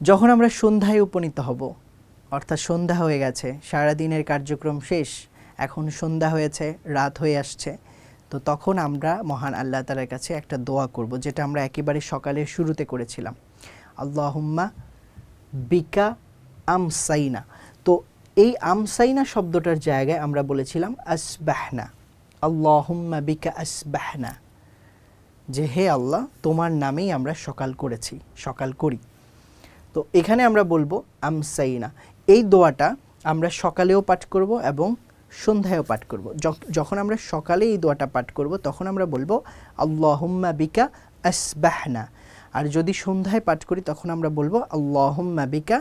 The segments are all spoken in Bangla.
যখন আমরা সন্ধ্যায় উপনীত হব, অর্থাৎ সন্ধ্যা হয়ে গেছে, সারাদিনের কার্যক্রম শেষ, এখন সন্ধ্যা হয়েছে, রাত হয়ে আসছে, তো তখন আমরা মহান আল্লাহ তাআলার কাছে একটা দোয়া করব, যেটা আমরা একেবারে সকালের শুরুতে করেছিলাম। আল্লাহুম্মা বিকা আমসাইনা। তো এই আমসাইনা শব্দটার জায়গায় আমরা বলেছিলাম আসবাহনা। আল্লাহুম্মা বিকা আসবাহনা, যে হে আল্লাহ, তোমার নামেই আমরা সকাল করেছি, সকাল করি। তো এখানে আমরা বলবো আমসাইনা। এই দোয়াটা আমরা সকালেও পাঠ করব এবং সন্ধ্যায়ও পাঠ করব। যখন আমরা সকালে এই দোয়াটা পাঠ করব তখন আমরা বলবো আল্লাহুম্মা বিকা আসবাহনা, আর যদি সন্ধ্যায় পাঠ করি তখন আমরা বলবো আল্লাহুম্মা বিকা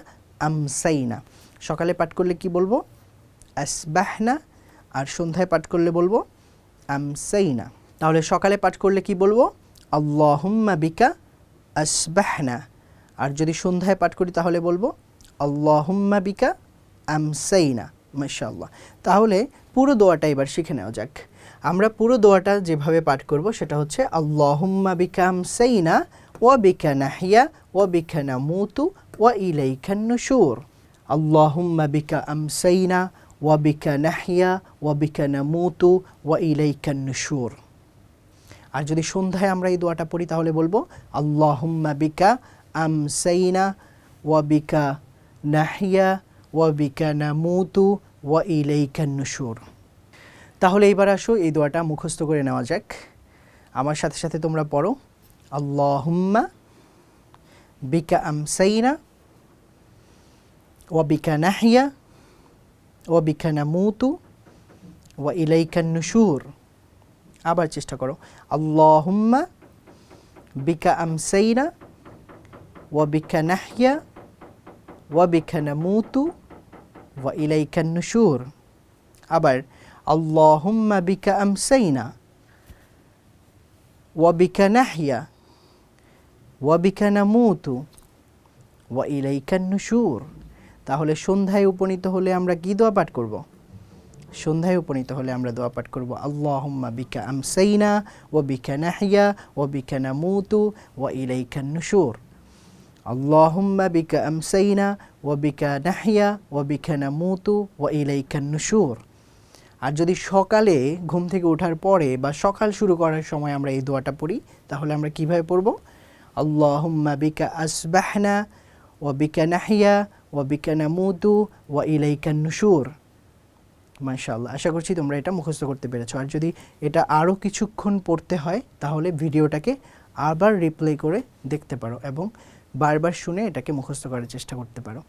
আমসাইনা। সকালে পাঠ করলে কি বলবো? আসবাহনা, আর সন্ধ্যায় পাঠ করলে বলবো আমসাইনা। তাহলে সকালে পাঠ করলে কি বলবো? আল্লাহুম্মা বিকা আসবাহনা, আর যদি সন্ধ্যায় পাঠ করি তাহলে বলবো আল্লাহুম্মা বিকা আমসাইনা। মাশাআল্লাহ। তাহলে পুরো দোয়াটা এবার শিখে নেওয়া যাক। আমরা পুরো দোয়াটা যেভাবে পাঠ করব সেটা হচ্ছে আল্লাহুম্মা বিকা আমসাইনা ওয়া বিকা নাহইয়া ওয়া বিকা নামুতু ওয়া ইলাইকান নুশুর। আল্লাহুম্মা বিকা আমসাইনা ওয়া বিকা নাহইয়া ওয়া বিকা নামুতু ওয়া ইলাইকান নুশুর। আর যদি সন্ধ্যায় আমরা এই দোয়াটা পড়ি তাহলে বলবো আল্লাহুম্মা বিকা আমসাইনা ওয়া বিকা নাহইয়া ওয়া বিকা নামুতু ওয়া ইলাইকান নুশুর। তাহলে এইবার আসো এই দোয়াটা মুখস্থ করে নেওয়া যাক। আমার সাথে সাথে তোমরা পড়ো, আল্লাহুম্মা বিকা আমসাইনা ওয়া বিকা নাহইয়া ওয়া বিকা নামুতু ওয়া ইলাইকান নুশুর। আবার চেষ্টা করো, আল্লাহুম্মা বিকা আমসাইনা ওয়া বিকা নাহইয়া ওয়া বিকা নামুতু ওয়া ইলাইকান নুশুর। আবার আল্লাহুম্মা বিকা আমসাইনা ওয়া বিকা নাহইয়া ওয়া বিকা নামুতু ওয়া ইলাইকান নুশুর। তাহলে সন্ধ্যায় উপনীত হলে আমরা কি দোয়া পাঠ করব? সন্ধ্যায় উপনীত হলে আমরা দোয়া পাঠ করব আল্লাহুম্মা বিকা আমসাইনা ওয়া বিকা নাহইয়া ওয়া বিকা নামুতু ওয়া ইলাইকান নুশুর। আল্লাহুম্মা বিকা আমসাইনা ওয়া বিকা নাহইয়া ওয়া বিকা নামুতু ওয়া ইলাইকান নুশুর। আর যদি সকালে ঘুম থেকে ওঠার পরে বা সকাল শুরু করার সময় আমরা এই দোয়াটা পড়ি তাহলে আমরা কিভাবে পড়ব? আল্লাহুম্মা বিকা আসবাহনা ওয়া বিকা নাহইয়া ওয়া বিকা নামুতু ওয়া ইলাইকান নুশুর। মাশাআল্লাহ, আশা করছি তোমরা এটা মুখস্থ করতে পেরেছো। আর যদি এটা আরও কিছুক্ষণ পড়তে হয় তাহলে ভিডিওটাকে আবার রিপ্লে করে দেখতে পারো এবং বারবার শুনে এটাকে মুখস্থ করার চেষ্টা করতে পারো।